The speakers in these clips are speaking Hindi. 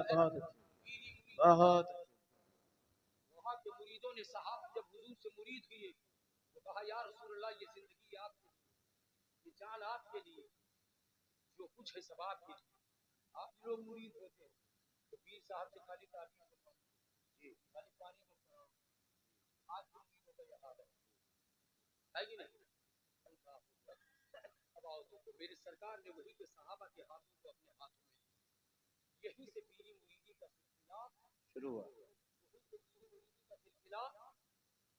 बहुत अच्छे, बहुत वहां के मुरीदों ने साहब जब हुजूर से मुरीद हुए तो कहा या रसूलुल्लाह ये जिंदगी आपके लिए, ये जान आपके लिए, जो कुछ है सब आपके लिए। आप लोग मुरीद होते हैं तो पीर साहब से खाली तारीफ करता हूँ जी, खाली पानी में खड़ा हूं। आज के मुरीदों का यह हाल है कि नहीं? अब आओ तो मेरे सरकार ने वही के सहाबा के हाथों को अपने हाथों में लिया। यहीं से पीरी मुरीदी का सिलसिला शुरू हुआ।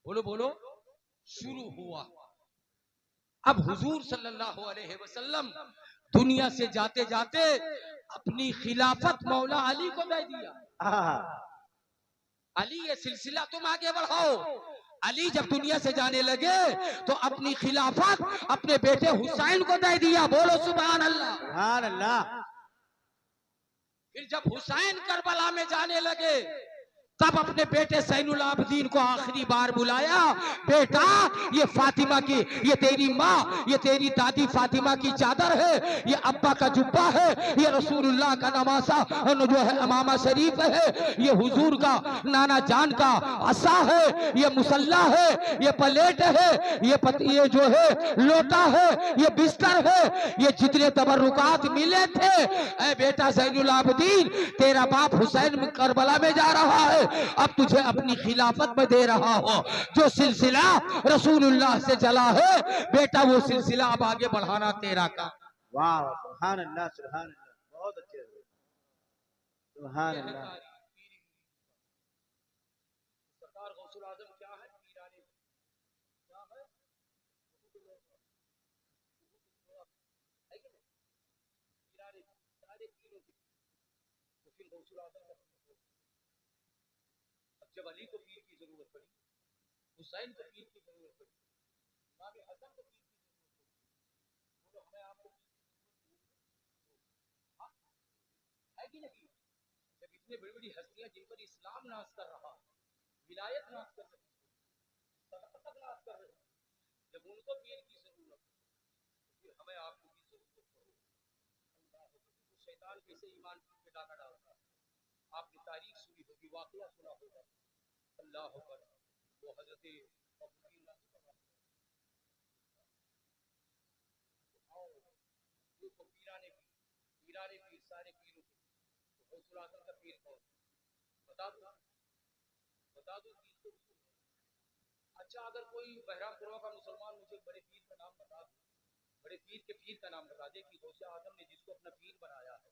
बोलो बोलो शुरू हुआ। अब हुजूर सल्लल्लाहु अलैहि वसल्लम दुनिया से जाते जाते अपनी खिलाफत मौला अली को दे दिया। अली ये सिलसिला तुम आगे बढ़ाओ। अली जब दुनिया से जाने लगे तो अपनी खिलाफत अपने बेटे हुसैन को दे दिया। बोलो सुभान अल्लाह, सुभान अल्लाह। फिर जब हुसैन करबला में जाने लगे तब अपने बेटे सैनुल आबदीन को आखिरी बार बुलाया, बेटा ये फातिमा की, ये तेरी माँ, ये तेरी दादी फातिमा की चादर है, ये अब्बा का जुब्बा है, ये रसूलुल्लाह का नवासा जो है अमामा शरीफ है, ये हुजूर का नाना जान का असा है, ये मुसल्ला है, ये प्लेट है, ये जो है लोटा है, ये बिस्तर है, ये जितने तबर्रुकात मिले थे, ऐ बेटा सैनुल आबदीन तेरा बाप हुसैन करबला में जा रहा है, अब तुझे अपनी खिलाफत में दे रहा हो। जो सिलसिला रसूलुल्लाह से चला है बेटा वो सिलसिला अब आगे बढ़ाना तेरा काम। वाह सुभान अल्लाह, सुभान अल्लाह, बहुत अच्छे, सुभान अल्लाह। सरकार गौसुल आजम क्या है? पीराने क्या है? पीराने सारे पीरों की तो फिर गौसुल आजम का जब अली को पीर की जरूरत पड़ी, हुसैन को पीर की जरूरत पड़ी, इमाम हसन को पीर की जरूरत पड़ी, बोलो हमें आपको है कि नहीं? जब इतने बड़ी बड़ी हस्तियां जिन पर इस्लाम नाश कर रहा है, विलायत नाश कर रही है, सदाकत नाश कर रही है, जब उनको पीर की जरूरत है तो फिर हमें आपको भी जरूरत है। तो शैतान कैसे ईमान पे डाका डालता है? आपने तारीख सुनी होगी, वाकया सुना होगा। अल्लाह अकबर, वो हजरत देखो पीराने पीर सारे पीरों के तो गौसुल आजम का पीर कौन? बता दो, बता दो पीर को। अच्छा अगर कोई बहरामपुरा का मुसलमान मुझे बड़े पीर का नाम बता दे, बड़े पीर के पीर का नाम बता दे कि गौसे आजम ने जिसको अपना पीर बनाया है,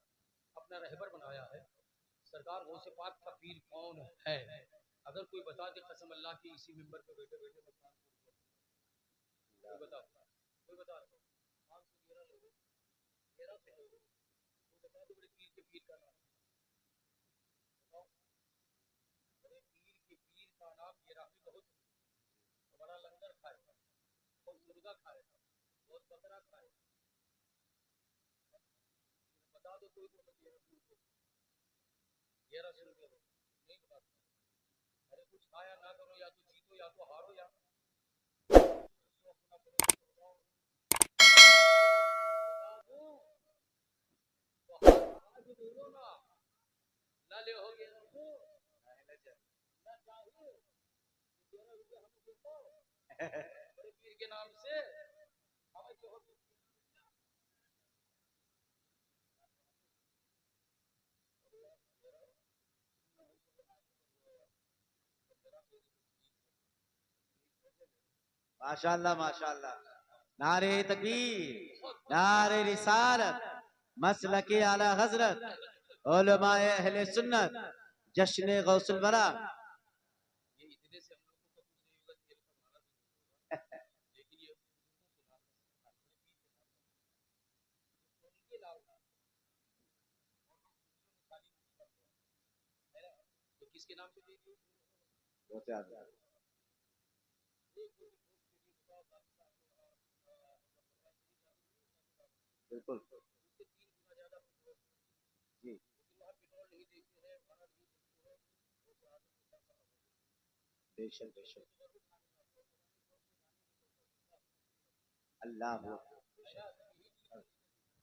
अपना रहबर बनाया है, सरकार गौसे पाक का पीर कौन है? अगर कोई बता दे कसम अल्लाह की इसी मिंबर पे बैठे बैठे मैं कोई बता, कोई बता दो, 511 लोगों 13 से लोगों कोई बता दो बड़े पीर के पीर का नाम बताओ। बड़े पीर के पीर का नाम ये राही बहुत बड़ा लंगर खाएगा, बहुत मुर्गा खाएगा, बहुत बकरा खाएगा, बता दो कोई तो 11 से रुपये नहीं बता। अरे कुछ खाया ना करो, या तो जीतो या तो हारो, या ना ले हो गया ना चाहिए 11 रुपये हम देता बड़े पीर के नाम से हमें जो हो माशाल्लाह माशाल्लाह। नारे तकबीर, नारे रिसालत, मसलके आला हजरत, उलमाए अहले सुन्नत, जश्न गौसुल वरा। ये इतने से हम लोगों को कुछ नहीं होगा, लेकिन ये तो किसके नाम पे दे दिए? बिल्कुल जी, बेशक बेशक, अल्लाह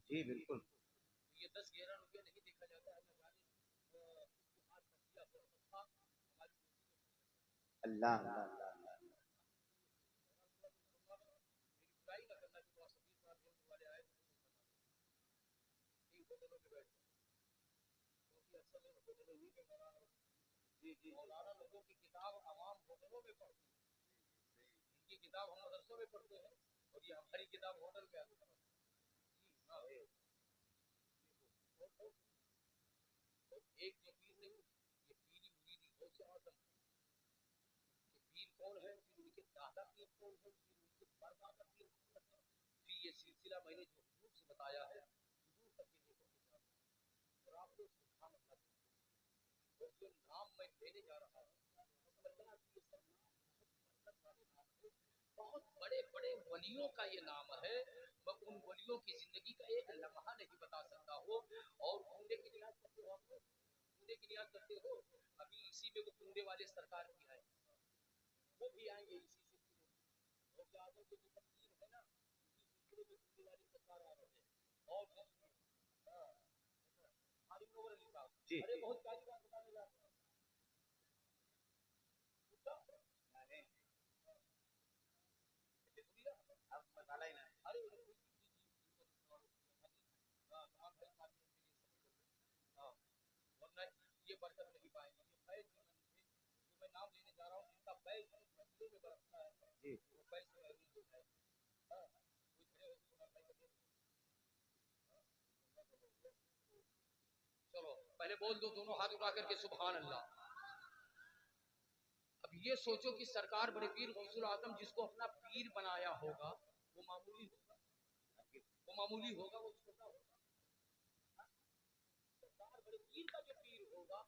जी बिल्कुल। ये 10-11 रुपये नहीं देखा जाता है, अल्लाह अल्लाह अल्लाह अल्लाह। बुराई ना करना कि वहाँ सभी साथ होने वाले आए नहीं होटलों में बैठे क्योंकि अक्सर लोग होटलों ही में मौलाना मौलाना लोगों की किताब आवाम होटलों में पढ़ती है, इनकी किताब हम मदरसों में पढ़ते हैं और ये हमारी किताब होटल में आती है। एक जो पीर नहीं, ये पीरी मुरीदी हो से आदम ये पीर कौन है, फिर उनके दादा पीर कौन है, फिर उनके परदादा पीर कौन है, फिर ये सिलसिला मैंने जो हुजूर से बताया है हुजूर तक के लिए पहुंचा और आपको सुभान अल्लाह और जो नाम मैं लेने जा रहा हूँ समझना कि ये सब नाम बहुत बरकत वाले नाम है, बहुत बड़े बड़े वलियों का ये नाम है। मैं उन वलियों की जिंदगी का एक लम्हा नहीं बता सकता हो। और कुंडे की नियाज करते हो आप लोग, कुंडे की नियाज करते हो, अभी इसी में वो कुंडे वाले सरकार भी आए, वो भी आएंगे इसी सिलसिले में। और जो आगे के जो तकदीर है ना, इसी सिलसिले में कुंडे वाली सरकार आ रहे हैं। और आलिम नवर अली साहब, जी अरे बहुत प्यारी बात बताने जा रहे हैं। अब मसाला ही ना अरे वरना ये बरकत नहीं पाएंगे। ये फैज जो मैं नाम लेने जा रहा हूँ, जिनका फैज मजलिसों में बरसता है, जी वो फैज से महरूम हो जाए। हाँ, कोई खड़े होकर सुना भाई बता। चलो पहले बोल दो दोनों हाथ उठा करके सुभान अल्लाह। अब ये सोचो कि सरकार बड़े पीर गौसुल आजम जिसको अपना पीर बनाया होगा वो मामूली होगा, वो मामूली होगा, वो छोटा होगा। सरकार बड़े पीर का जो पीर होगा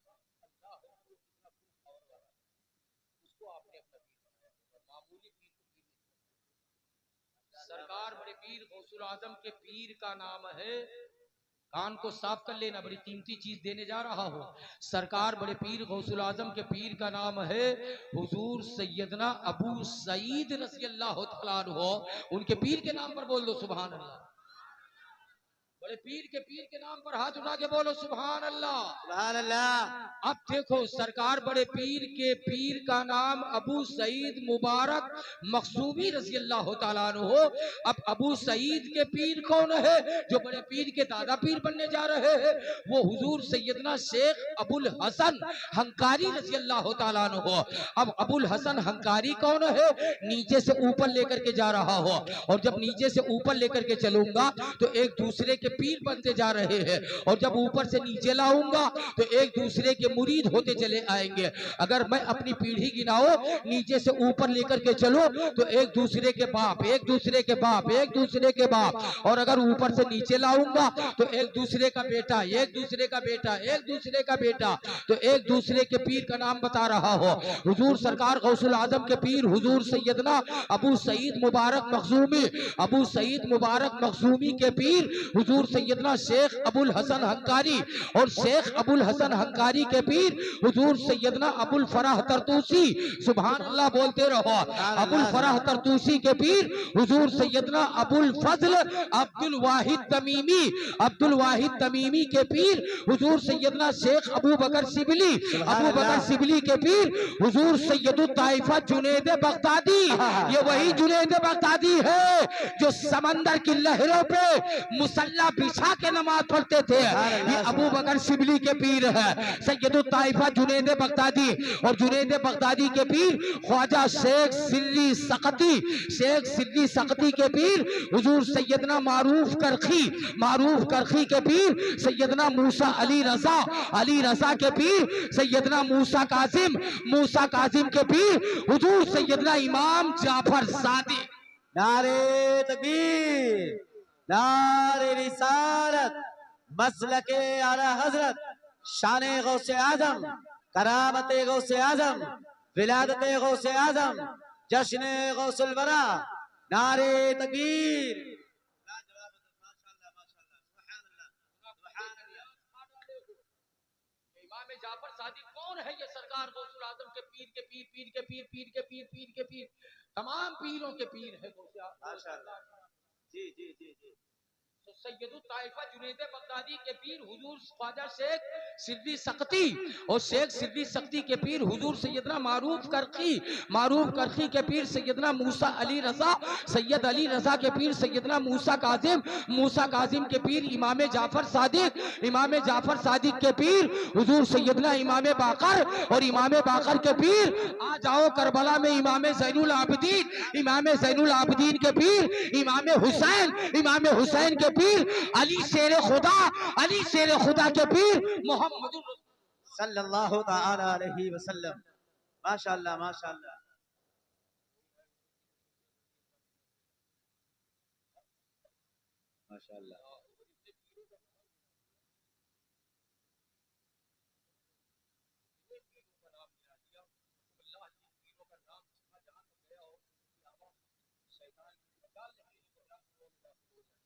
अल्लाह वो कितना खूब पावर वाला है, उसको आपने अपना पीर बनाया होगा, मामूली पीर को पीर नहीं। सरकार बड़े पीर गौसुल आजम के पीर का नाम है, कान को साफ कर लेना, बड़ी कीमती चीज देने जा रहा हूं। सरकार बड़े पीर गौसुल आजम के पीर का नाम है हुजूर सैयदना अबू सईद रज़ी अल्लाह तआला अन्हु। उनके पीर के नाम पर बोल दो सुभान अल्लाह। बड़े पीर के नाम पर हाथ उठा के बोलो सुभान अल्लाह। सुभान अल्लाह। अब देखो सरकार बड़े पीर के पीर का नाम अबू सईद मुबारक मखसूमी रज़ी अल्लाह तआला अन्हु। अब अबू सईद के पीर कौन है, जो बड़े पीर के दादा पीर बनने जा रहे हैं, वो हुजूर सैयदना शेख अबुल हसन हंकारी रज़ी अल्लाह तआला अन्हु। अब अबुल हसन हंकारी कौन है, नीचे से ऊपर लेकर के जा रहा हो, और जब नीचे से ऊपर लेकर के चलूंगा तो एक दूसरे के पीर बनते जा रहे हैं, और जब ऊपर से नीचे लाऊंगा तो एक दूसरे के मुरीद होते चले आएंगे। अगर मैं अपनी पीढ़ी गिनाओ, नीचे से ऊपर लेकर के चलो तो एक दूसरे के बाप, एक दूसरे के बाप, एक दूसरे के बाप, और अगर ऊपर से नीचे लाऊंगा तो एक दूसरे का बेटा, एक दूसरे का बेटा, एक दूसरे का बेटा, तो एक दूसरे के पीर का नाम बता रहा हो। हुजूर सरकार गौसुल आजम के पीर हुजूर सैयदना अबू सईद मुबारक मखजूमी, अबू सईद मुबारक मखजूमी के पीर हुजूर सैयदना शेख अबुल हसन हंकारी, और शेख अबुल हसन हंकारी के पीर हुजूर सैयदना अबुल फराह तरतूसी। सुभान अल्लाह बोलते रहो। अबुल फराह तरतूसी के पीर हुजूर सैयदना अबुल फजल अब्दुल वाहिद तमीमी, अब्दुल वाहिद तमीमी के पीर हुजूर सैयदना शेख अबू बकर सिबली, अबू बकर सिबली के पीर हुजूर सैयदुत ताइफा जुनैद बगदादी। ये वही जुनैद बगदादी है जो समंदर की लहरों पे मुसल्ला बिछा के नमाज पढ़ते थे। ये अबू बकर सिबली के पीर है सैयदुत ताइफा जुनैद बगदादी। और जुनैद बगदादी के पीर ख्वाजा शेख सिर्री सकती, शेख सिर्री सकती के पीर हुजूर सैयदना मारूफ करखी, मारूफ करखी के पीर सैयदना मूसा अली रजा, अली रजा के पीर सैयदना मूसा कासिम, मूसा कासिम के पीर हुजूर सैयदना इमाम जाफर सादिक। नारे तकबीर, नारे रिसालत, मसलके आला हजरत, शाने गौसे आजम, करामते गौसे आजम, विलादते गौसे आजम, जश्ने गौसुल वरा। नारे तकबीर। इमाम जाफर सादिक कौन है, ये सरकार गौसुल आजम के पीर के पीर, पीर के पीर, पीर के पीर, पीर के पीर, तमाम पीरों के पीर है गौसे आजम। माशाअल्लाह। जी जी जी जी। तो सैयदुल ताइफा जुनैद बगदादी के पीर हुजूर ख्वाजा शेख सिद्दी सक्ती और शेख सिद्दी सक्ती के पीर हुजूर सैयदना मारूफ करखी के पीर सैयदना मूसा अली रजा, सैयद अली रजा के पीर सैयदना मूसा काजिम के पीर इमाम जाफर सादिक के पीर हुजूर सैयदना इमाम बाकर और इमाम बाकर के पीर आ जाओ करबला में इमाम ज़ैनुल आबिदीन के पीर इमाम हुसैन के पीर अली शेर खुदा के पीर मोहम्मद सल्लल्लाहु तआला अलैहि वसल्लम। माशाअल्लाह माशाअल्लाह। माशाअल्लाह।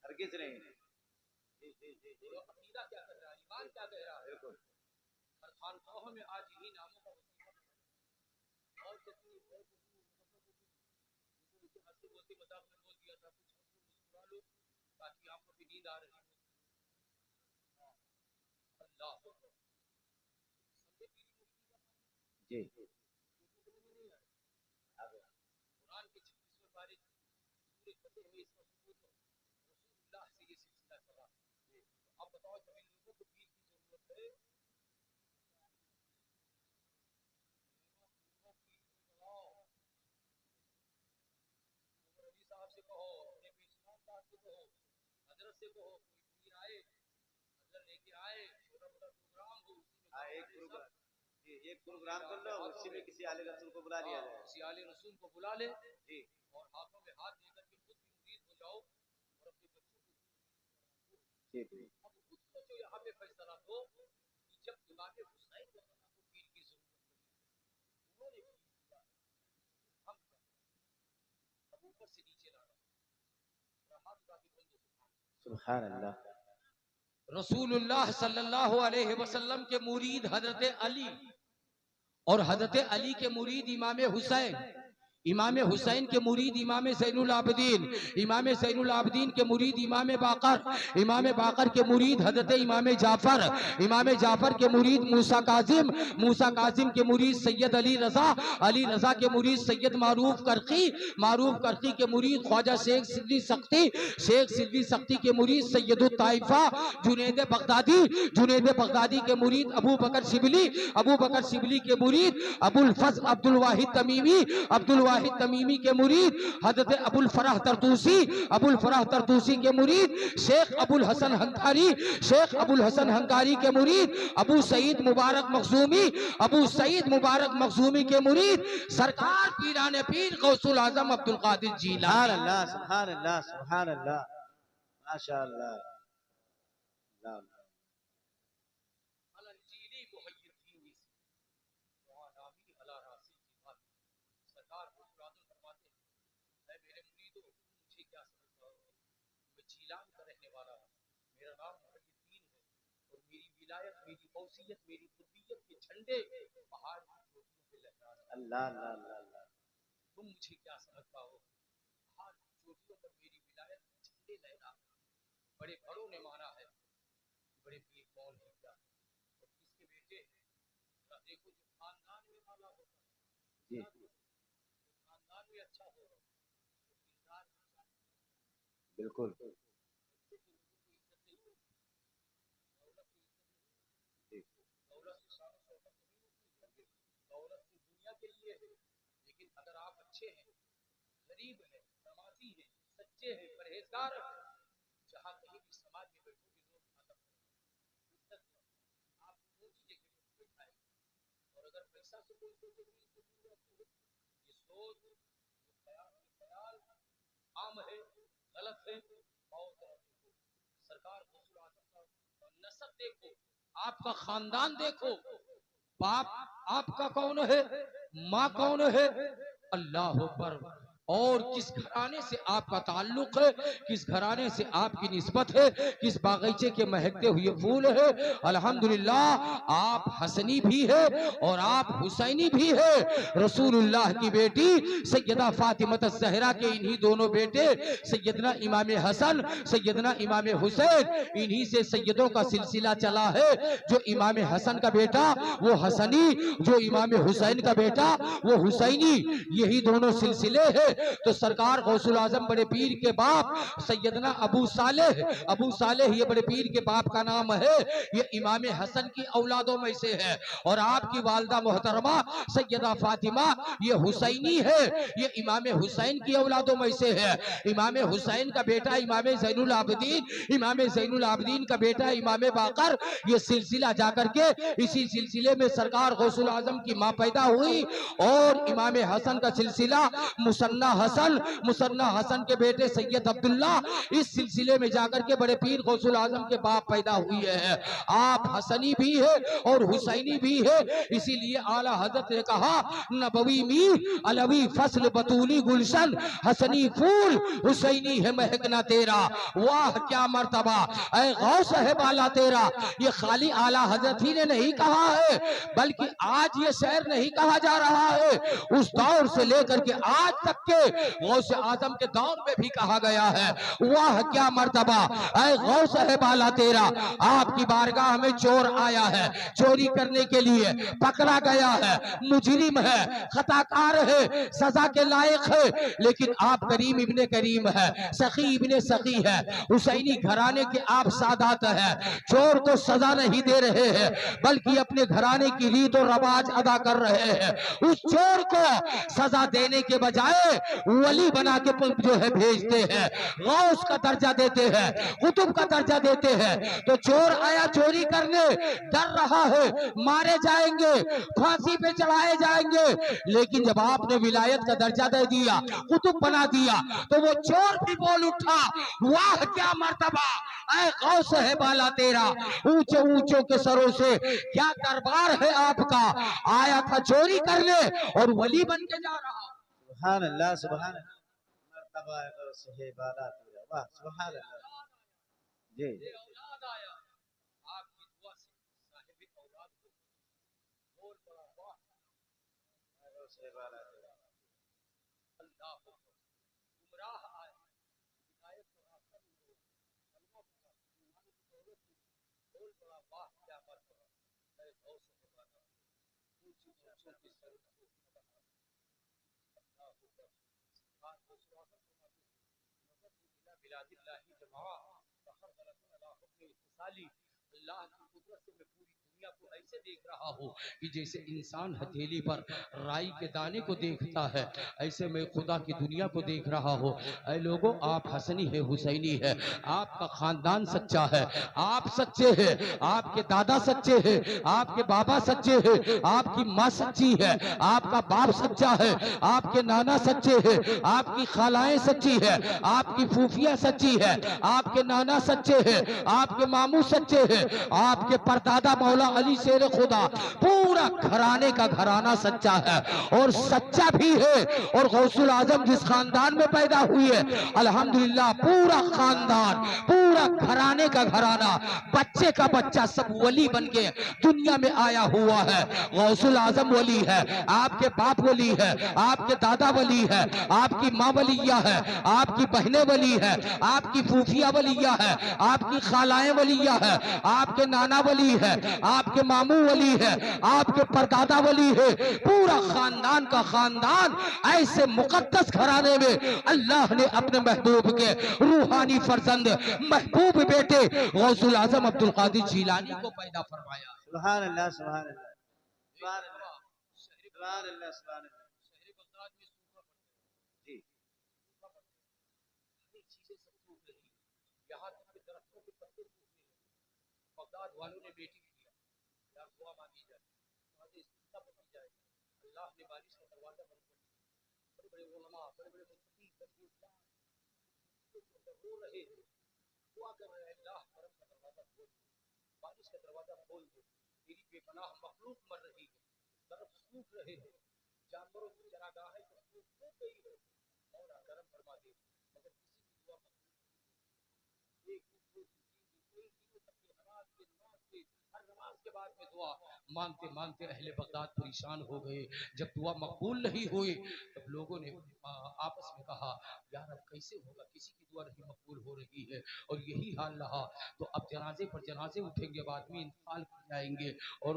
हरगिज़ नहीं। अकीदा क्या कर रहा है, ईमान क्या कह रहा है। बिल्कुल। और खानकाहों में आज यही नामों का और कितनी बोलती मजाक में बोल दिया था कुछ मुस्कुरा लो ताकि आपको भी नींद आ रही हो। अल्लाह जी। कुरान के 26वें पारे सूरह फतह में इसका सबूत है। रसूलुल्लाह से ये सिलसिला चला। अब बताओ जब इन लोगों को पीर की जरूरत है, अली साहब से कहो, अपने पीर साहब से कहो, हजरत से कहो, कोई पीर आए, हजरत लेके आए, छोटा मोटा प्रोग्राम हो, एक प्रोग्राम कर लो, उसी में किसी आले रसूल को बुला लिया जाए। किसी आले रसूल को बुला ले जी। और हाथों में हाथ देकर के खुद भी मुरीद हो जाओ और अपने बच्चों को जी। अब खुद सोचो यहाँ पे फैसला दो कि जब इमाम हुसैन को पीर की जरूरत पड़ी, उन्होंने किया, हम अब ऊपर से नीचे लाना। सुभान अल्लाह। रसूलुल्लाह सल्लल्लाहु अलैहि वसल्लम के मुरीद हजरत अली और हजरत अली के मुरीद इमाम हुसैन के मुरीद इमाम ज़ैनुल आबिदीन के मुरीद इमाम बाकर के मुरीद हजरत इमाम जाफर के मुरीद मूसा काजिम के मुरीद सैयद अली रजा के मुरीद सैयद मारूफ करखी के मुरीद ख्वाजा शेख सिद्दी सक्ती के मुरीद सैयदुल ताइफा जुनैद बगदादी के मुरीद अबू बकर शिबली के मुरीद अबुल फज़ल अब्दुल वाहिद तमीमी के मुरीद हजरत अबुल फराह तरतूसी के मुरीद शेख अबुल हसन हंकारी के मुरीद अबू सईद मुबारक मखजूमी के मुरीद सरकार पीराने पीर गौसुल आजम अब्दुल कादिर जीलानी। सुभान अल्लाह माशाअल्लाह। मेरा नाम मुहय्यिद्दीन है और मेरी विलायत, मेरी गौसियत, मेरी कुतुबियत के झंडे पहाड़ की चोटियों पे लहरा रहे हैं। अल्लाह अल्लाह अल्लाह। तुम मुझे क्या समझ पाओ, पहाड़ की चोटियों पर मेरी विलायत के झंडे लहरा। बड़े बड़ों ने माना है बड़े पीर कौन है क्या और किसके बेटे। देखो जो खानदान में माला होता है, खानदान में अच्छा हो, बिल्कुल। के लिए है, लेकिन अगर आप अच्छे हैं, गरीब हैं, नमाजी हैं, सच्चे हैं, परहेजगार हैं, जहाँ कहीं भी समाज में बैठोगे लोग खत्म आप ऊंची जगह पर बैठाए। और अगर पैसा से कोई सोचेगी ये सोच ख्याल आम है, गलत है। बहुत सरकार नस्ल देखो, आपका खानदान देखो, बाप आपका कौन है, माँ कौन है, अल्लाह पर और किस घराने से आपका ताल्लुक है, किस घराने से आपकी निस्बत है, किस बागीचे के महकते हुए फूल है। अल्हम्दुलिल्लाह आप हसनी भी है और आप हुसैनी भी है। रसूलुल्लाह की बेटी सैयदा फातिमा ज़हरा के इन्हीं दोनों बेटे सैयदना इमाम हसन, सैयदना इमाम हुसैन, इन्हीं से सैयदों का सिलसिला चला है। जो इमाम हसन का बेटा वो हसनी, जो इमाम हुसैन का बेटा वो हुसैनी, यही दोनों सिलसिले हैं। तो सरकार गौसुल आजम बड़े पीर के बाप सैयदना अबू सालेह, अबू सालेह ये बड़े पीर के बाप का नाम है। ये इमाम हसन की औलादों में से है। और आपकी वालदा मोहतरमा सैयदा फातिमा ये हुसैनी है, ये इमाम हुसैन की औलादों में से है। इमाम हुसैन का बेटा इमाम ज़ैनुल आबिदीन, इमाम ज़ैनुल आबिदीन का बेटा इमाम बाकर, ये सिलसिला जाकर के इसी सिलसिले में सरकार गौसुल आजम की माँ पैदा हुई। और इमाम हसन का सिलसिला मुसन्ना हसन, मुसन्ना हसन के बेटे सैयद अब्दुल्ला, इस सिलसिले में जाकर के बड़े पीर गौसुल आजम के बाप पैदा हुई है। आप हसनी भी है और हुसैनी भी है। इसीलिए आला हजरत ने कहा नबवी मी अलवी फसल बतूली गुलशन, हसनी फूल हुसैनी है महकना तेरा। वाह क्या मर्तबा ऐ गौस है बाला तेरा। ये खाली आला हजरत ही ने नहीं कहा है, बल्कि आज ये शेर नहीं कहा जा रहा है, उस दौर से लेकर के आज तक के गौस आजम के दौर में भी कहा गया है। वाह क्या मर्तबा ऐ गौस है बाला तेरा। आपकी बारगाह में चोर आया है, चोरी करने के लिए पकड़ा गया है, मुजरिम है, खताकार है, सजा के लायक है, लेकिन आप करीम इब्ने करीम है, सखी इब्ने सखी है, हुसैनी घराने के आप सादात है। चोर को सजा नहीं दे रहे हैं, बल्कि अपने घराने की रीत और रवाज अदा कर रहे हैं। उस चोर को सजा देने के बजाय वली बना के जो है भेजते हैं, गौस का दर्जा देते हैं, कुतुब का दर्जा देते हैं। तो चोर आया चोरी करने, डर रहा है मारे जाएंगे, फांसी पे चढ़ाए जाएंगे, लेकिन जब आपने विलायत का दर्जा दे दिया, कुतुब बना दिया, तो वो चोर भी बोल उठा वाह क्या मर्तबा ऐ गौस है बाला तेरा। ऊंचे ऊंचों के सरों से क्या दरबार है आपका, आया था चोरी करने और वली बन के जा रहा। सुभान अल्लाह, सुभान अल्लाह। मर्तबा है गौस है बाला तेरा। वाह सुभान अल्लाह जी। औलाद आया आपकी दुआ से साहिब औलाद को बोल पड़ा वाह गौस है बाला तेरा। अल्लाह गुमराह आया हिदायत को रास्ता मिलो, कलमा पढ़ा, ईमान की दौलत की बोल पड़ा वाह क्या मर्तबा ऐ गौस है बाला। ऊंची ऊंचों के सर से अल्लाह को बात को स्वागत करना नजर बिलादिल्लाही जमा फखर गलत अला हुक्म इत्तिसाली। अल्लाह की कुदरत से मैं पूरी दुनिया को ऐसे देख रहा हूँ कि जैसे इंसान हथेली पर राई के दाने को देखता है, ऐसे मैं खुदा की दुनिया को देख रहा हूँ। ऐ लोगों आप हसनी है, हुसैनी है, आपका खानदान सच्चा है, आप सच्चे हैं, आपके दादा सच्चे हैं, आपके बाबा सच्चे हैं, आपकी माँ सच्ची है, आपका बाप सच्चा है, आपके नाना सच्चे हैं, आपकी खालाएं सच्ची है, आपकी फूफिया सच्ची है, आपके नाना सच्चे हैं, आपके मामू सच्चे हैं, आपके परदादा मौला अली शेर खुदा, पूरा घराने का घराना सच्चा है और सच्चा भी है। और गौसुल आजम जिस खानदान में पैदा हुई है, अल्हम्दुलिल्लाह पूरा खानदान, पूरा घराने का घराना, बच्चे का बच्चा सब वली बन के दुनिया में आया हुआ है। गौसुल आजम वली है, आपके बाप वली है, आपके दादा वली है, आपकी माँ वलिया है, आपकी बहनें वली है, आपकी फूफिया वलिया है, आपकी खालाएं वलिया है, आपके नाना वली है, आपके मामू वली है, आपके परदादा वली है। पूरा खानदान का खानदान ऐसे मुकद्दस घराने में अल्लाह ने अपने महबूब के रूहानी फर्जंद महबूब बेटे गौसुल आजम अब्दुल कादिर जीलानी को पैदा फरमाया। सुभान अल्लाह, सुभान अल्लाह, सुभान अल्लाह, सुभान अल्लाह, सुभान अल्लाह शहर बगदाद में सूखा पड़ता जी। सूखा पड़ता अनेक चीजें सब सूख रही, यहाँ तक के दरख्तों के पत्ते सूखने लगे। बगदाद वालों ने मीटिंग किया, यार दुआ मांगी जाए, वहाँ से इस्तीफा बची जाए। अल्लाह ने बारिश का दरवाजा बंद कर दिया। बड़े बड़े उलमा, बड़े बड़े मुफ्ती रो रहे थे, दुआ कर रहे हैं अल्लाह करम का दरवाजा खोल दे, बारिश का दरवाजा खोल दे, तेरी बेपनाह मखलूक मर रही है, दरख्त सूख रहे हैं, जानवरों की चरागाहें तो सूख गई है और एक हर नमाज के बाद में दुआ मांगते मांगते अहले बगदाद परेशान हो गए। जब दुआ मकबूल नहीं हुई तब लोगों ने आपस में कहा यार अब कैसे होगा, किसी की दुआ नहीं मकबूल हो रही है और यही हाल रहा तो अब जनाजे पर जनाजे उठेंगे, अब आदमी इंतकाल कर जाएंगे और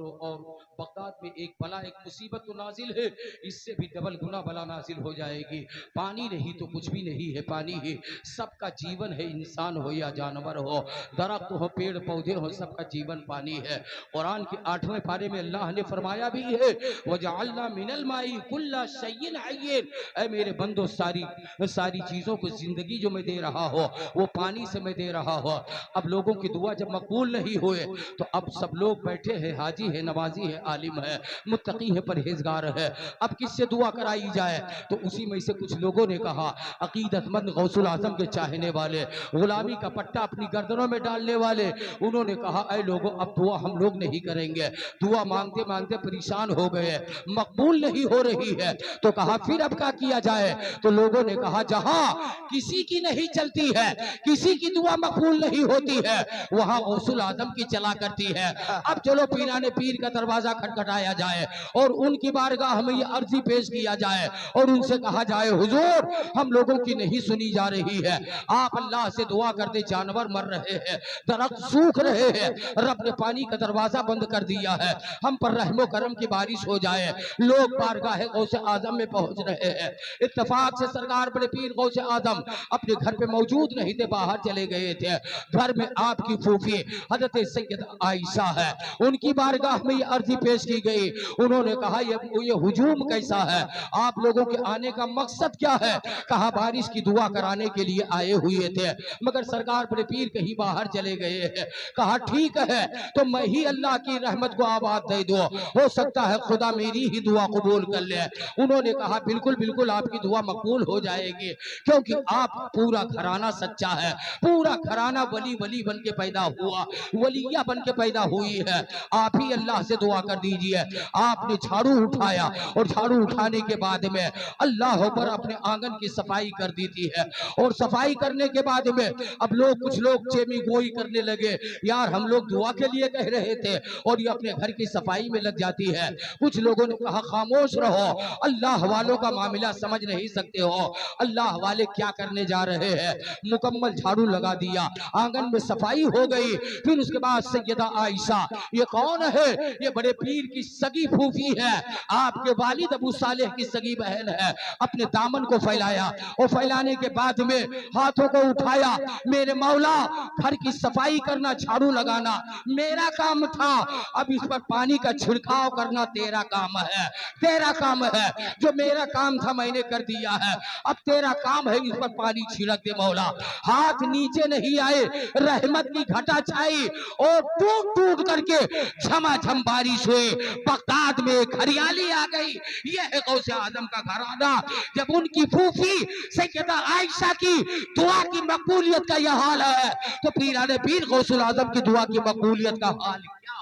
बगदाद में एक बला एक मुसीबत तो नाजिल है, इससे भी डबल गुना बला नाजिल हो जाएगी। पानी नहीं तो कुछ भी नहीं है, पानी है सबका जीवन है, इंसान हो या जानवर हो, दरख्त हो पेड़ पौधे हो, सबका जीवन पानी है। कुरान के 8वें पारे में अल्लाह ने फरमाया भी है वजअलना मिनल माई कुल्ला शैइन हय्यिन, ऐ मेरे बंदो सारी चीजों को जिंदगी जो मैं दे रहा हो वो पानी से मैं दे रहा हो। अब लोगों की दुआ जब मकबूल नहीं हुए तो अब सब लोग बैठे हैं, हाजी है, नवाजी है, आलिम है, मुत्तकी है, परहेजगार है, अब किससे दुआ कराई जाए? तो उसी में से कुछ लोगों ने कहा अकीदतमंद गौसुल आजम के चाहने वाले, गुलामी का पट्टा अपनी गर्दनों में डालने वाले, उन्होंने कहा ऐ लोगों अब दुआ हम लोग नहीं करेंगे, दुआ मांगते मांगते परेशान हो गए, मकबूल नहीं हो रही है। तो कहा फिर अब क्या किया जाए? तो लोगों ने कहा जहां किसी की नहीं चलती है, किसी की दुआ मकबूल नहीं होती है, वहां गौसुल आजम की चला करती है। अब चलो पीराने पीर का दरवाजा खटखटाया जाए और उनकी बारगाह में ये अर्जी पेश किया जाए और उनसे कहा जाए हुजूर हम लोगों की नहीं सुनी जा रही है, आप अल्लाह से दुआ करते जानवर मर रहे हैं, दरख्त सूख रहे हैं, रब ने पानी का दरवाजा बंद कर दिया है, हम पर रहमो करम की बारिश हो जाए। लोग बारगाह गौसे आजम में पहुंच रहे हैं। इत्तेफाक से सरकार बड़े पीर गौसे आजम अपने घर पे मौजूद नहीं थे, बाहर चले गए थे। घर में आपकी फूफी हजरत सैयद आयशा है, उनकी बारगाह में ये अर्जी पेश की गई। उन्होंने कहा ये हुजूम कैसा है, आप लोगों के आने का मकसद क्या है? कहा बारिश की दुआ कराने के लिए आए हुए थे, मगर सरकार बड़े पीर कहीं बाहर चले गए हैं। कहा ठीक है तो मैं ही अल्लाह की रहमत को आवाज दे दो, हो सकता है खुदा मेरी ही दुआ कबूल कर ले। उन्होंने कहा बिल्कुल बिल्कुल आपकी दुआ मकबूल हो जाएगी, क्योंकि आप पूरा घराना सच्चा है, पूरा घराना वली वली बन के पैदा हुआ, वलिया बन के पैदा हुई है, आप ही अल्लाह से दुआ कर दीजिए। आपने झाड़ू उठाया और झाड़ू उठाने के बाद में अल्लाह पर अपने आंगन की सफाई कर दी थी है, और सफाई करने के बाद में अब कुछ लोग चेमी गोई करने लगे, यार हम लोग दुआ के लिए कह रहे थे और ये अपने घर की सफाई में लग जाती है। कुछ लोगों ने कहा खामोश रहो, अल्लाह वालों का मामला समझ नहीं सकते हो, अल्लाह वाले क्या करने जा रहे हैं। मुकम्मल झाड़ू लगा दिया, आंगन में सफाई हो गई। फिर उसके बाद सैयदा आयशा, ये कौन है? ये बड़े पीर की सगी फूफी है, आपके वालिद अबू सालेह की सगी बहन है। अपने दामन को फैलाया और फैलाने के बाद में हाथों को उठाया, मेरे मौला घर की सफाई करना, झाड़ू लगाना मेरा काम था, अब इस पर पानी का छिड़काव करना तेरा काम है, तेरा काम है। जो मेरा काम था मैंने कर दिया है, अब तेरा काम है इस पर पानी छिड़क दे मौला। हाथ नीचे नहीं आए, रहमत की घटा छाई और टूट टूट करके झमाझम बारिश हुई, बगदाद में हरियाली आ गई। यह है गौसे आजम का घराना। जब उनकी फूफी सैयदा आयशा की दुआ की मकबूलियत का यह हाल है, तो पीराने पीर गौसुल आजम की दुआ की मकबूलियत का हाल क्या